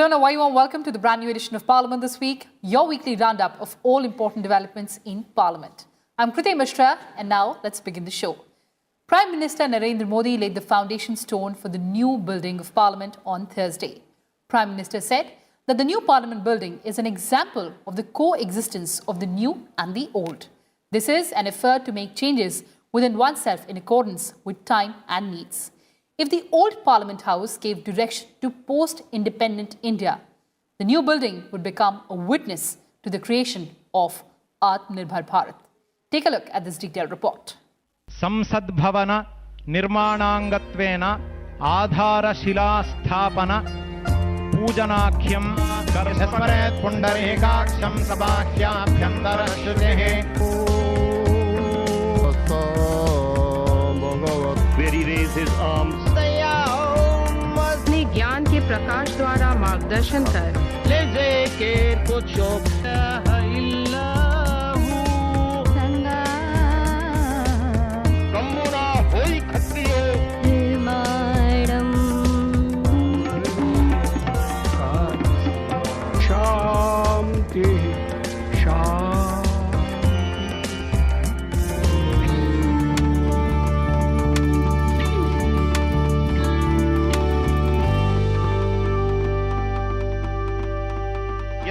Hello and a very warm welcome to the brand new edition of Parliament This Week, your weekly roundup of all important developments in Parliament. I'm Kriti Mishra and now let's begin the show. Prime Minister Narendra Modi laid the foundation stone for the new building of Parliament on Thursday. Prime Minister said that the new Parliament building is an example of the coexistence of the new and the old. This is an effort to make changes within oneself in accordance with time and needs. If the old Parliament House gave direction to post-independent India, the new building would become a witness to the creation of Atmanirbhar Bharat. Take a look at this detailed report. Samsad Bhavana Nirmanangatvena Adhara Shila Sthapana Pujanakhyam Yasparet Pundarekaksham Sabahya Bhyandara Shrutehe. Where he raised his arms. अपने ज्ञान के प्रकाश द्वारा मार्गदर्शन कर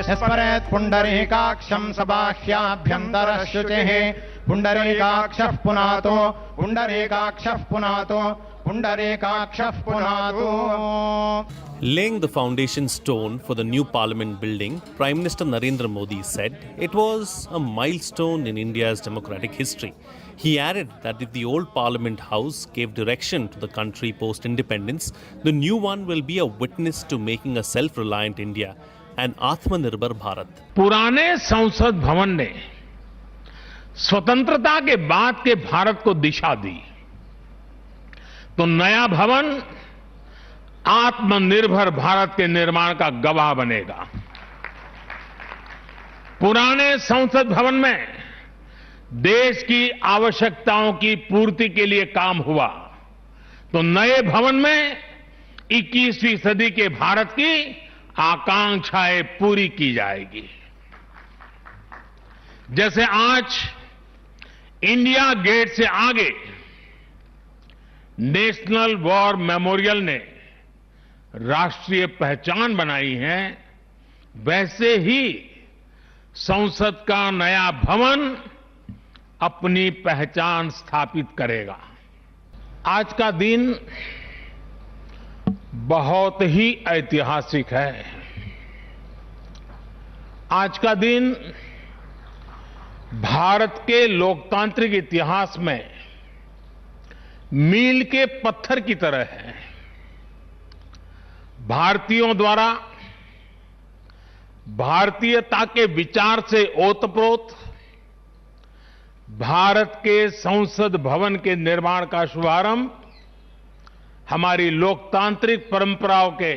Yasparet Pundarekaksham Sabahya Bhyandara Shrutehe Pundarekakshah Punato Pundarekakshah Punato Pundarekakshah Punato. Laying the foundation stone for the new Parliament building, Prime Minister Narendra Modi said it was a milestone in India's democratic history. He added that if the old Parliament House gave direction to the country post-independence, the new one will be a witness to making a self-reliant India and Atmanirbhar Bharat. पुराने संसद भवन ने स्वतंत्रता के बाद के भारत को दिशा दी, तो नया भवन आत्मनिर्भर भारत के निर्माण का गवाह बनेगा। पुराने संसद भवन में देश की आवश्यकताओं की पूर्ति के लिए काम हुआ, तो नए भवन में 21वीं सदी के भारत की आकांक्षाएं पूरी की जाएगी। जैसे आज इंडिया गेट से आगे नेशनल वॉर मेमोरियल ने राष्ट्रीय पहचान बनाई है, वैसे ही संसद का नया भवन अपनी पहचान स्थापित करेगा। आज का दिन बहुत ही ऐतिहासिक है। आज का दिन भारत के लोकतांत्रिक इतिहास में मील के पत्थर की तरह है। भारतीयों द्वारा भारतीयता के विचार से ओतप्रोत भारत के संसद भवन के निर्माण का शुभारंभ हमारी लोकतांत्रिक परंपराओं के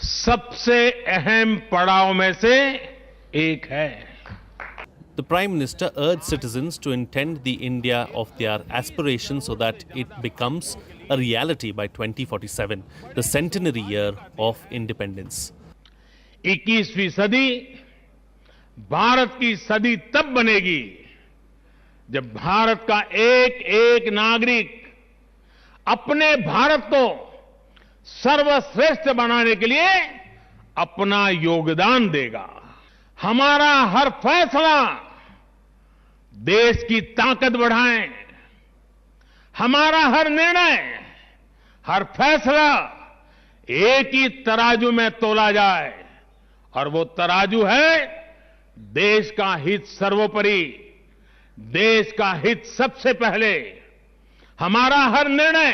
सबसे अहम पड़ाव में से एक है। The Prime Minister urged citizens to intend the India of their aspirations so that it becomes a reality by 2047, the centenary year of independence. 21वीं सदी भारत की सदी तब बनेगी जब भारत का एक एक नागरिक अपने भारत को सर्वश्रेष्ठ बनाने के लिए अपना योगदान देगा। हमारा हर फैसला देश की ताकत बढ़ाए, हमारा हर निर्णय, हर फैसला एक ही तराजू में तोला जाए, और वो तराजू है देश का हित सर्वोपरि, देश का हित सबसे पहले। हमारा हर निर्णय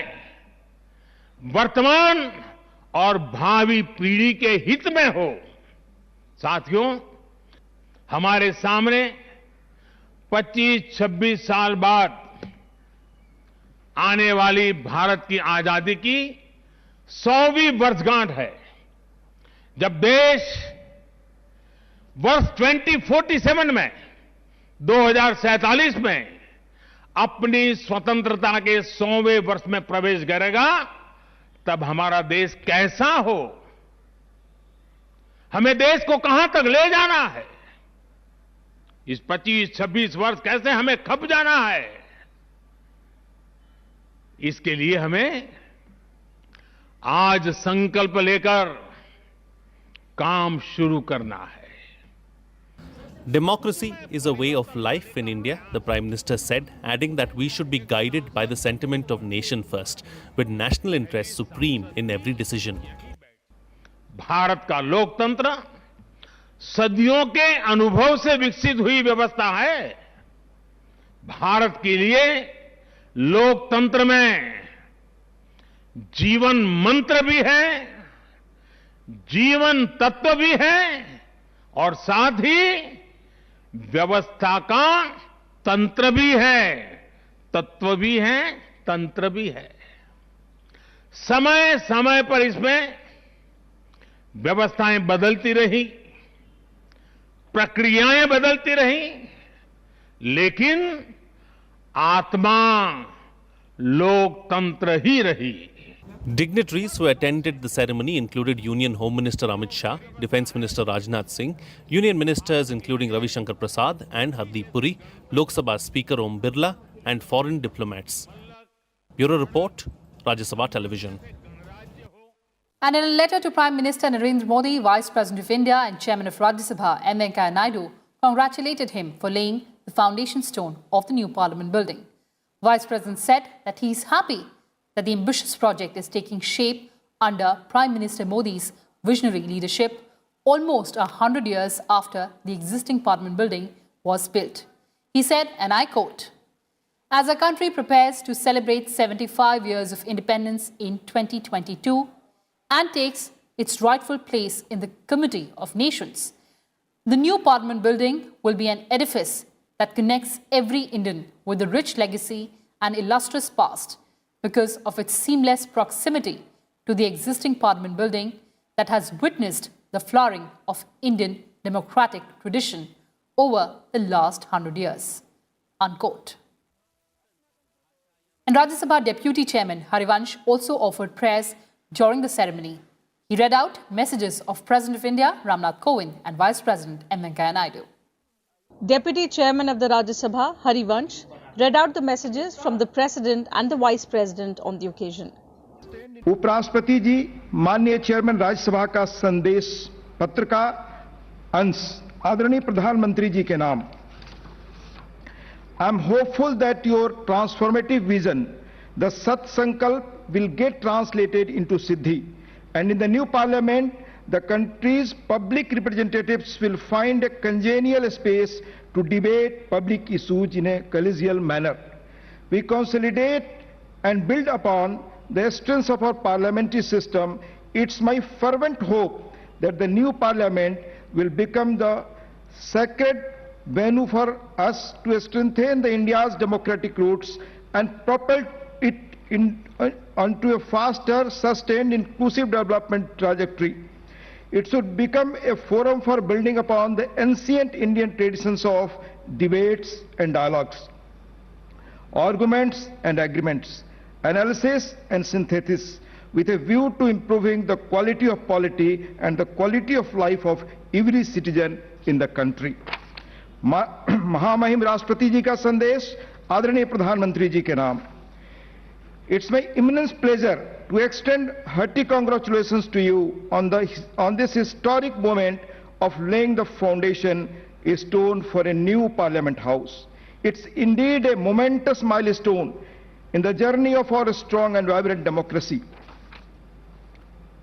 वर्तमान और भावी पीढ़ी के हित में हो। साथियों, हमारे सामने 25-26 साल बाद आने वाली भारत की आजादी की 100वीं वर्षगांठ है, जब देश वर्ष 2047 में 2047 में अपनी स्वतंत्रता के 100वें वर्ष में प्रवेश करेगा, तब हमारा देश कैसा हो, हमें देश को कहां तक ले जाना है, इस 25-26 वर्ष कैसे हमें खप जाना है, इसके लिए हमें आज संकल्प लेकर काम शुरू करना है. Democracy is a way of life in India, the Prime Minister said, adding that we should be guided by the sentiment of nation first, with national interest supreme in every decision. Bharat का लोकतंत्र सदियों के अनुभव से विकसित हुई व्यवस्था है. भारत के लिए लोकतंत्र में जीवन मंत्र भी है, जीवन तत्व भी है और साथ ही व्यवस्था का तंत्र भी है, तत्व भी है, तंत्र भी है. समय समय पर इसमें व्यवस्थाएं बदलती रही, प्रक्रियाएं बदलती रही, लेकिन आत्मा लोकतंत्र ही रही. Dignitaries who attended the ceremony included Union Home Minister Amit Shah, Defence Minister Rajnath Singh, Union Ministers including Ravi Shankar Prasad and Hardeep Puri, Lok Sabha Speaker Om Birla and foreign diplomats. Bureau Report, Rajya Sabha Television. And in a letter to Prime Minister Narendra Modi, Vice President of India and Chairman of Rajya Sabha M. Venkaiah Naidu congratulated him for laying the foundation stone of the new Parliament building. Vice President said that he is happy that the ambitious project is taking shape under Prime Minister Modi's visionary leadership almost 100 years after the existing Parliament building was built. He said, and I quote, "As our country prepares to celebrate 75 years of independence in 2022 and takes its rightful place in the Committee of Nations, the new Parliament building will be an edifice that connects every Indian with a rich legacy and illustrious past because of its seamless proximity to the existing Parliament building that has witnessed the flowering of Indian democratic tradition over the last 100 years." Unquote. And Rajya Sabha Deputy Chairman Harivansh also offered prayers during the ceremony. He read out messages of President of India Ramnath Kovind and Vice President M. Venkaiah Naidu. Deputy Chairman of the Rajya Sabha, Harivansh, read out the messages from the President and the Vice President on the occasion. उपराष्ट्रपति जी, माननीय chairman Rajya Sabha का संदेश पत्र का अंश आदरणीय प्रधानमंत्री जी के नाम. I am hopeful that your transformative vision, the Sat Sankalp, will get translated into Siddhi, and in the new parliament, the country's public representatives will find a congenial space to debate public issues in a collegial manner. We consolidate and build upon the strengths of our parliamentary system. It's my fervent hope that the new parliament will become the sacred venue for us to strengthen India's democratic roots and propel it onto a faster, sustained, inclusive development trajectory. It should become a forum for building upon the ancient Indian traditions of debates and dialogues, arguments and agreements, analysis and synthesis, with a view to improving the quality of polity and the quality of life of every citizen in the country. महामहिम राष्ट्रपति जी का संदेश आदरणीय प्रधानमंत्री जी के नाम. It's my immense pleasure to extend hearty congratulations to you on this historic moment of laying the foundation stone for a new Parliament House. It's indeed a momentous milestone in the journey of our strong and vibrant democracy.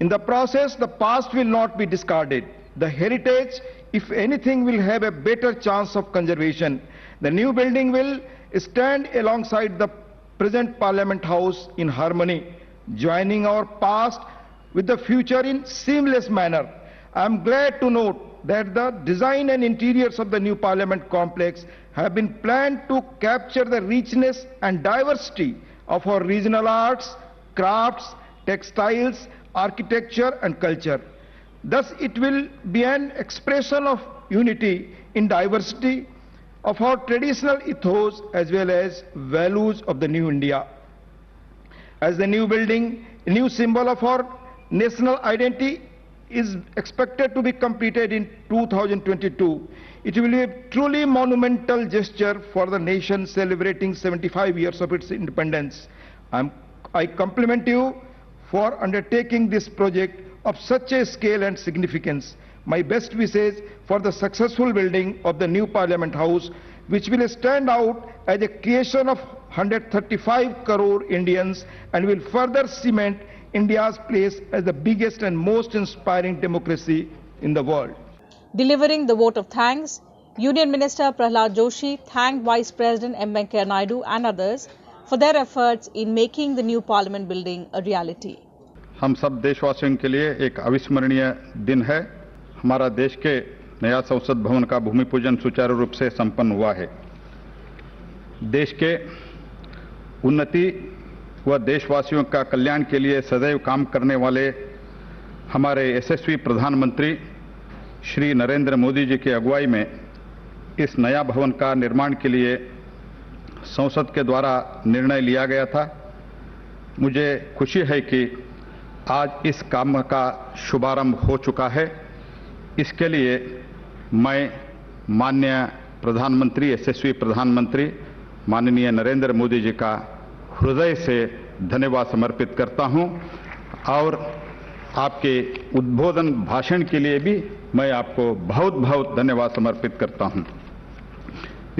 In the process, the past will not be discarded. The heritage, if anything, will have a better chance of conservation. The new building will stand alongside the present Parliament House in harmony, joining our past with the future in seamless manner. I am glad to note that the design and interiors of the new Parliament complex have been planned to capture the richness and diversity of our regional arts, crafts, textiles, architecture and culture. Thus, it will be an expression of unity in diversity of our traditional ethos as well as values of the new India. As the new building, a new symbol of our national identity, is expected to be completed in 2022. It will be a truly monumental gesture for the nation celebrating 75 years of its independence. I compliment you for undertaking this project of such a scale and significance. My best wishes for the successful building of the new Parliament House, which will stand out as a creation of 135 crore Indians and will further cement India's place as the biggest and most inspiring democracy in the world. Delivering the vote of thanks, Union Minister Prahlad Joshi thanked Vice President M. Venkaiah Naidu and others for their efforts in making the new Parliament building a reality. हम सब देशवासियों के लिए एक अविस्मरणीय दिन है। हमारा देश के नया संसद भवन का भूमि पूजन सुचारू रूप से संपन्न हुआ है। देश के उन्नति व देशवासियों का कल्याण के लिए सदैव काम करने वाले हमारे यशस्वी प्रधानमंत्री श्री नरेंद्र मोदी जी की अगुवाई में इस नया भवन का निर्माण के लिए संसद के द्वारा निर्णय लिया गया था। मुझे खुशी है कि आज इस काम का शुभारंभ हो चुका है। इसके लिए मैं माननीय प्रधानमंत्री, यशस्वी प्रधानमंत्री माननीय नरेंद्र मोदी जी का हृदय से धन्यवाद समर्पित करता हूं और आपके उद्बोधन भाषण के लिए भी मैं आपको बहुत बहुत धन्यवाद समर्पित करता हूं।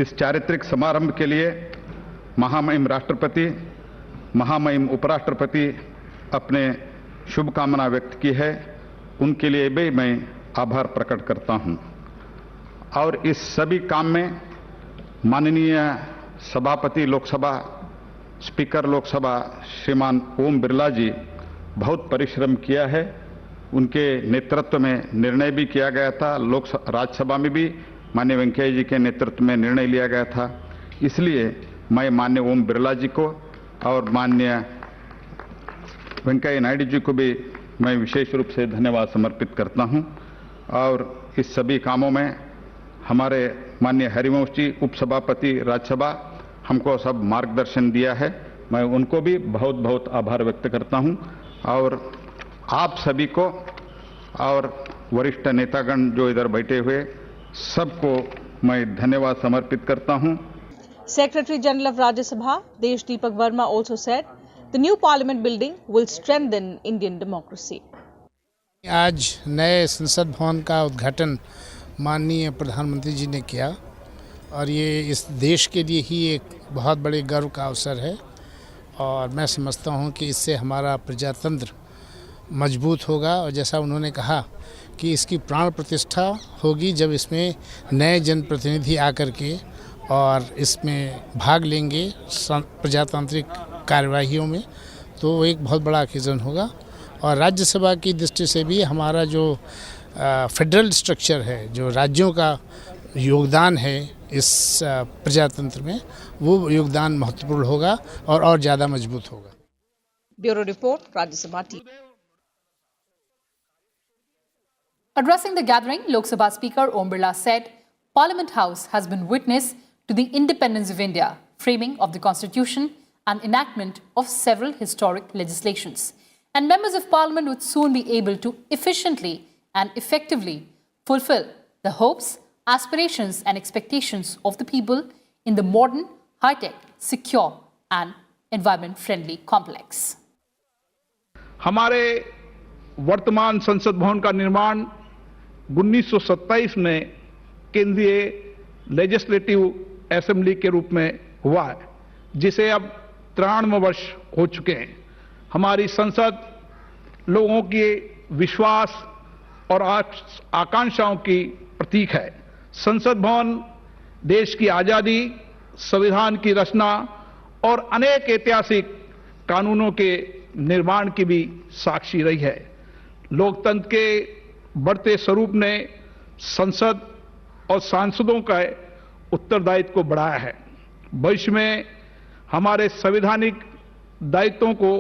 इस चारित्रिक समारंभ के लिए महामहिम राष्ट्रपति, महामहिम उपराष्ट्रपति अपने शुभकामना व्यक्त की है। उनके लिए भी मैं आभार प्रकट करता हूं और इस सभी काम में माननीय सभापति लोकसभा, स्पीकर लोकसभा श्रीमान ओम बिरला जी बहुत परिश्रम किया है। उनके नेतृत्व में निर्णय भी किया गया था। राज्यसभा में भी माननीय वेंकैया जी के नेतृत्व में निर्णय लिया गया था। इसलिए मैं माननीय ओम बिरला जी को और माननीय वेंकैया नायडू जी को भी मैं विशेष रूप से धन्यवाद समर्पित करता हूं और इस सभी कामों में हमारे माननीय हरिवंश जी उपसभापति राज्यसभा हमको सब मार्गदर्शन दिया है। मैं उनको भी बहुत बहुत आभार व्यक्त करता हूं और आप सभी को और वरिष्ठ नेतागण जो इधर बैठे हुए सबको मैं धन्यवाद समर्पित करता हूं। Secretary General of Rajya Sabha, Desh Deepak Verma also said the new Parliament building will strengthen Indian democracy. आज नए संसद भवन का उद्घाटन माननीय प्रधानमंत्री जी ने किया और ये इस देश के लिए ही एक बहुत बड़े गर्व का अवसर है और मैं समझता हूँ कि इससे हमारा प्रजातंत्र मजबूत होगा और जैसा उन्होंने कहा कि इसकी प्राण प्रतिष्ठा होगी जब इसमें नए जनप्रतिनिधि आकर के और इसमें भाग लेंगे प्रजातांत्रिक कार्यवाहियों में, तो वो एक बहुत बड़ा ओकेजन होगा। और राज्यसभा की दृष्टि से भी हमारा जो फेडरल स्ट्रक्चर है, जो राज्यों का योगदान है इस प्रजातंत्र में, वो योगदान महत्वपूर्ण होगा और ज़्यादा मजबूत होगा। Bureau report, Rajya Sabha TV. Addressing the gathering, Lok Sabha Speaker Om Birla said, Parliament House has been witness to the independence of India, framing of the Constitution and enactment of several historic legislations. And members of Parliament would soon be able to efficiently and effectively fulfill the hopes, aspirations and expectations of the people in the modern, high-tech, secure and environment-friendly complex. हमारे वर्तमान संसद भवन का निर्माण 1927 में केंद्रीय legislative assembly के रूप में हुआ है, जिसे अब 93 वर्ष हो चुके हैं। हमारी संसद लोगों के विश्वास और आकांक्षाओं की प्रतीक है। संसद भवन देश की आजादी, संविधान की रचना और अनेक ऐतिहासिक कानूनों के निर्माण की भी साक्षी रही है। लोकतंत्र के बढ़ते स्वरूप ने संसद और सांसदों का उत्तरदायित्व को बढ़ाया है। भविष्य में हमारे संवैधानिक दायित्वों को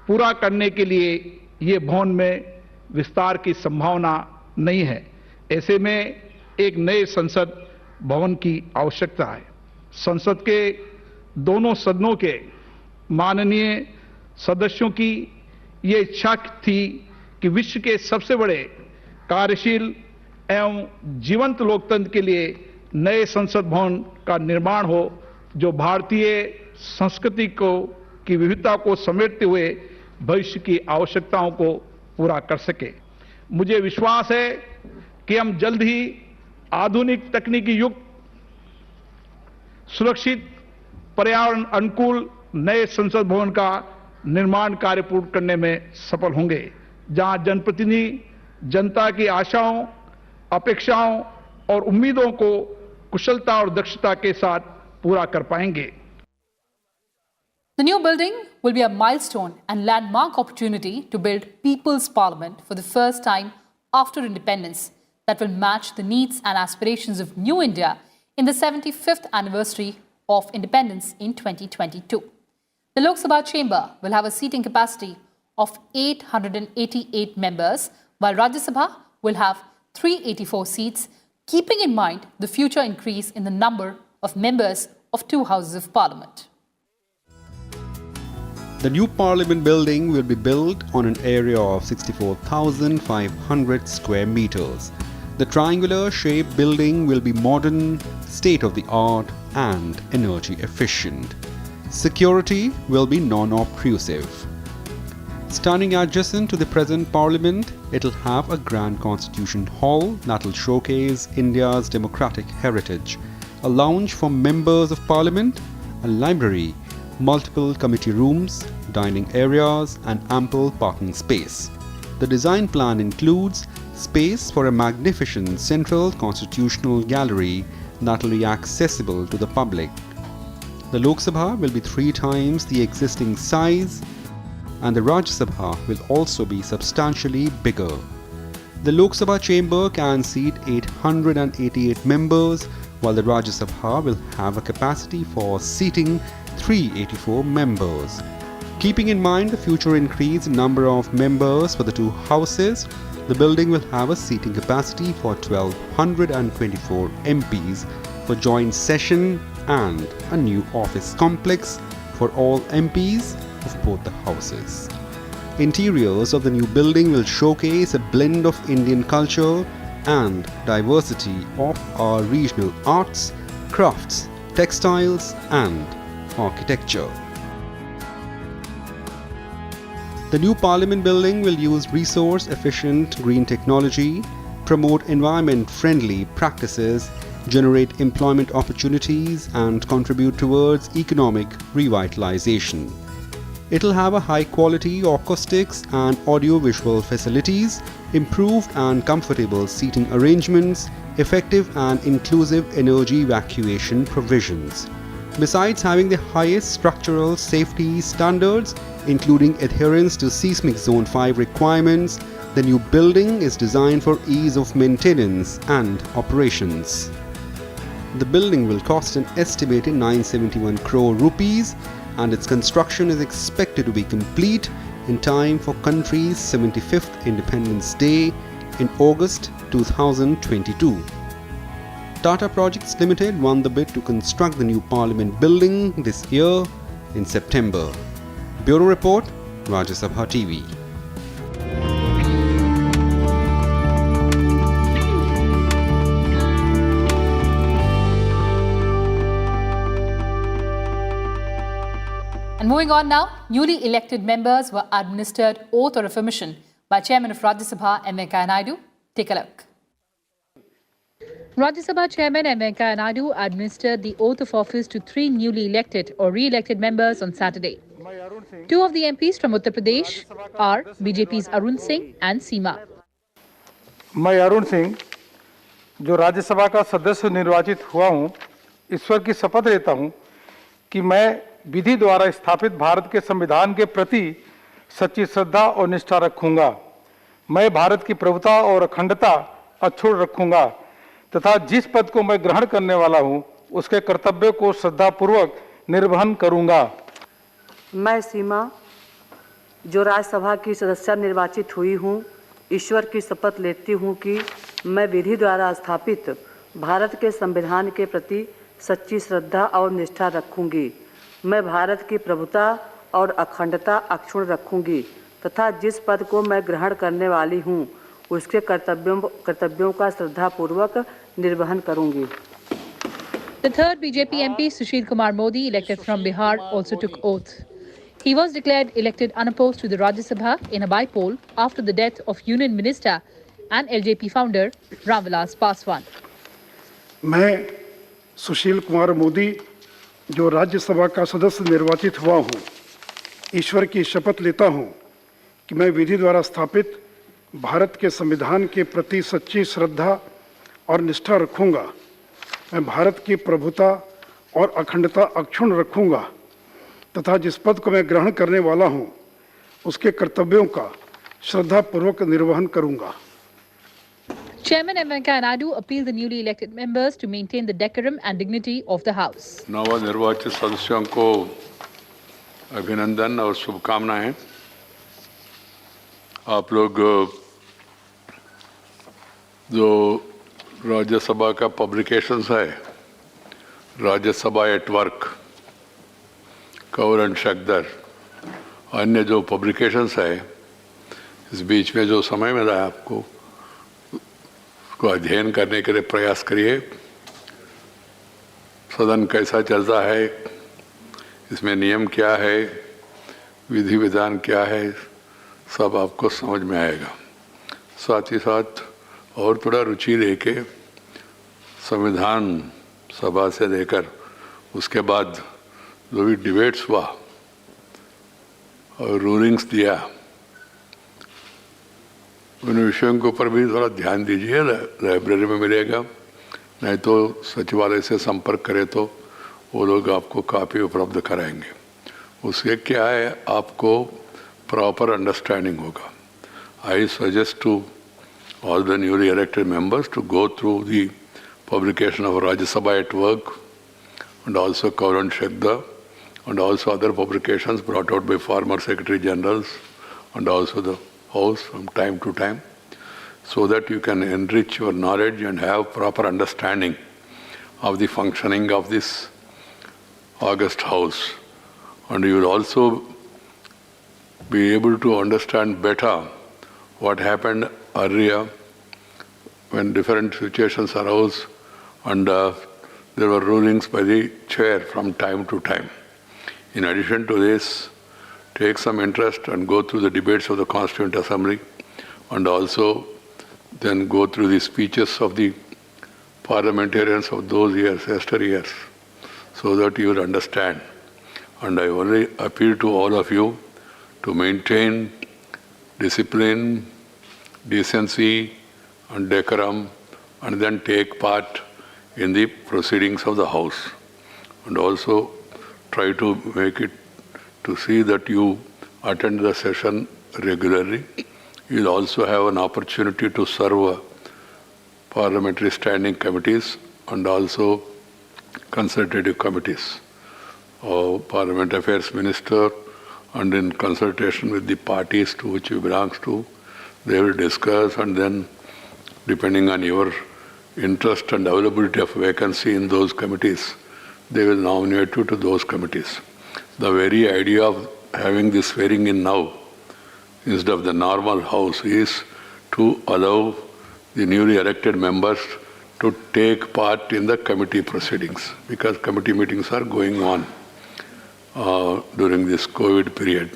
पूरा करने के लिए ये भवन में विस्तार की संभावना नहीं है। ऐसे में एक नए संसद भवन की आवश्यकता है। संसद के दोनों सदनों के माननीय सदस्यों की ये इच्छा थी कि विश्व के सबसे बड़े कार्यशील एवं जीवंत लोकतंत्र के लिए नए संसद भवन का निर्माण हो, जो भारतीय संस्कृति की विविधता को समेटते हुए भविष्य की आवश्यकताओं को पूरा कर सके। मुझे विश्वास है कि हम जल्द ही आधुनिक तकनीकी युक्त, सुरक्षित, पर्यावरण अनुकूल नए संसद भवन का निर्माण कार्य पूर्ण करने में सफल होंगे, जहां जनप्रतिनिधि जनता की आशाओं, अपेक्षाओं और उम्मीदों को कुशलता और दक्षता के साथ पूरा कर पाएंगे। The new building will be a milestone and landmark opportunity to build People's Parliament for the first time after independence that will match the needs and aspirations of New India in the 75th anniversary of independence in 2022. The Lok Sabha chamber will have a seating capacity of 888 members, while Rajya Sabha will have 384 seats, keeping in mind the future increase in the number of members of two houses of parliament. The new Parliament building will be built on an area of 64,500 square meters. The triangular shaped building will be modern, state-of-the-art and energy efficient. Security will be non-obtrusive. Standing adjacent to the present Parliament, it will have a grand Constitution Hall that will showcase India's democratic heritage, a lounge for members of Parliament, a library, multiple committee rooms, dining areas and ample parking space. The design plan includes space for a magnificent central constitutional gallery that will be accessible to the public. The Lok Sabha will be 3 times the existing size and the Rajya Sabha will also be substantially bigger. The Lok Sabha chamber can seat 888 members, while the Rajya Sabha will have a capacity for seating 384 members. Keeping in mind the future increase in number of members for the two houses, the building will have a seating capacity for 1,224 MPs for joint session and a new office complex for all MPs of both the houses. Interiors of the new building will showcase a blend of Indian culture and diversity of our regional arts, crafts, textiles and architecture. The new Parliament building will use resource-efficient green technology, promote environment-friendly practices, generate employment opportunities and contribute towards economic revitalization. It will have a high-quality acoustics and audio-visual facilities, improved and comfortable seating arrangements, effective and inclusive energy evacuation provisions. Besides having the highest structural safety standards, including adherence to Seismic Zone 5 requirements, the new building is designed for ease of maintenance and operations. The building will cost an estimated 971 crore rupees and its construction is expected to be complete in time for country's 75th Independence Day in August 2022. Tata Projects Limited won the bid to construct the new Parliament building this year in September. Bureau Report, Rajya Sabha TV. And moving on now, newly elected members were administered oath or affirmation by Chairman of Rajya Sabha M. Venkaiah Naidu. Take a look. Rajya Sabha Chairman M. Venkaiah Naidu administered the oath of office to 3 newly elected or re-elected members on Saturday. 2 of the MPs from Uttar Pradesh are BJP's Arun Singh and Seema. मैं अरुण सिंह जो राज्यसभा का सदस्य निर्वाचित हुआ हूं, ईश्वर की शपथ लेता हूं कि मैं विधि द्वारा स्थापित भारत के संविधान के प्रति सच्ची श्रद्धा और निष्ठा रखूंगा। मैं भारत की प्रभुता और अखंडता अक्षुण्ण रखूंगा तथा जिस पद को मैं ग्रहण करने वाला हूं, उसके कर्तव्य को श्रद्धापूर्वक निर्वहन करूंगा। मैं सीमा जो राज्यसभा की सदस्य निर्वाचित हुई हूं, ईश्वर की शपथ लेती हूं कि मैं विधि द्वारा स्थापित भारत के संविधान के प्रति सच्ची श्रद्धा और निष्ठा रखूंगी। मैं भारत की प्रभुता और अखंडता अक्षुण्ण रखूंगी तथा जिस पद को मैं ग्रहण करने वाली हूँ उसके कर्तव्यों का श्रद्धापूर्वक निर्वहन करूँगी। The third BJP MP, Sushil Kumar Modi, elected from Bihar, also took oath. He was declared elected unopposed to the Rajya Sabha in a by-poll after the death of Union Minister and LJP founder Ram Vilas Paswan. मैं सुशील कुमार मोदी जो राज्यसभा का सदस्य निर्वाचित हुआ हूँ, ईश्वर की शपथ लेता हूँ कि मैं विधि द्वारा स्थापित भारत के संविधान के प्रति सच्ची श्रद्धा और निष्ठा रखूँगा। मैं भारत की प्रभुता और अखंडता अक्षुण्ण रखूँगा तथा जिस पद को मैं ग्रहण करने वाला हूँ उसके कर्तव्यों का श्रद्धापूर्वक निर्वहन करूँगा। Chairman M. Venkaiah Naidu appealed the newly elected members to maintain the decorum and dignity of the House. नवनिर्वाचित सदस्यों को अभिनंदन और शुभकामनाएं। आप लोग जो राज्यसभा का पब्लिकेशंस है, Rajya Sabha at work, cover and शक्दर, अन्य जो पब्लिकेशंस है, इस बीच में जो समय मिला है आपको उसको अध्ययन करने के लिए प्रयास करिए। सदन कैसा चलता है, इसमें नियम क्या है, विधि विधान क्या है, सब आपको समझ में आएगा। साथ ही साथ और थोड़ा रुचि लेके संविधान सभा से लेकर उसके बाद जो भी डिबेट्स हुआ और रूलिंग्स दिया, उन विषयों के ऊपर भी थोड़ा ध्यान दीजिए। लाइब्रेरी में मिलेगा, नहीं तो सचिवालय से संपर्क करें तो वो लोग आपको कापी उपलब्ध कराएंगे। उससे क्या है, आपको प्रॉपर अंडरस्टैंडिंग होगा। I suggest to all the newly elected members to go through the publication of Rajya Sabha at Work and also Cover and Shakda and also other publications brought out by former Secretary Generals and also the House from time to time, so that you can enrich your knowledge and have proper understanding of the functioning of this august House. And you will also be able to understand better what happened earlier when different situations arose and there were rulings by the chair from time to time. In addition to this, take some interest and go through the debates of the Constituent Assembly and also then go through the speeches of the parliamentarians of those years, yesteryears, so that you will understand. And I only appeal to all of you to maintain discipline, decency and decorum, and then take part in the proceedings of the House. And also try to make it to see that you attend the session regularly. You will also have an opportunity to serve parliamentary standing committees and also consultative committees. Parliament Affairs Minister, and in consultation with the parties to which you belong to, they will discuss, and then depending on your interest and availability of vacancy in those committees, they will nominate you to those committees. The very idea of having this swearing in now instead of the normal House is to allow the newly elected members to take part in the committee proceedings, because committee meetings are going on during this COVID period.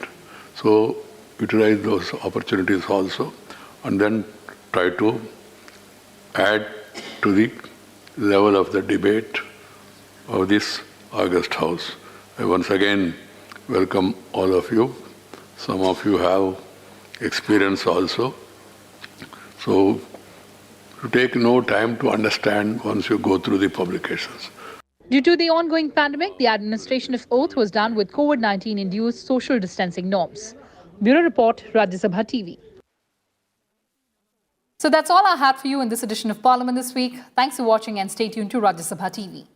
So utilize those opportunities also, and then try to add to the level of the debate of this august House. I once again welcome all of you. Some of you have experience also. So you take no time to understand once you go through the publications. Due to the ongoing pandemic, the administration of oath was done with COVID-19 induced social distancing norms. Bureau Report, Rajya Sabha TV. So that's all I had for you in this edition of Parliament this week. Thanks for watching and stay tuned to Rajya Sabha TV.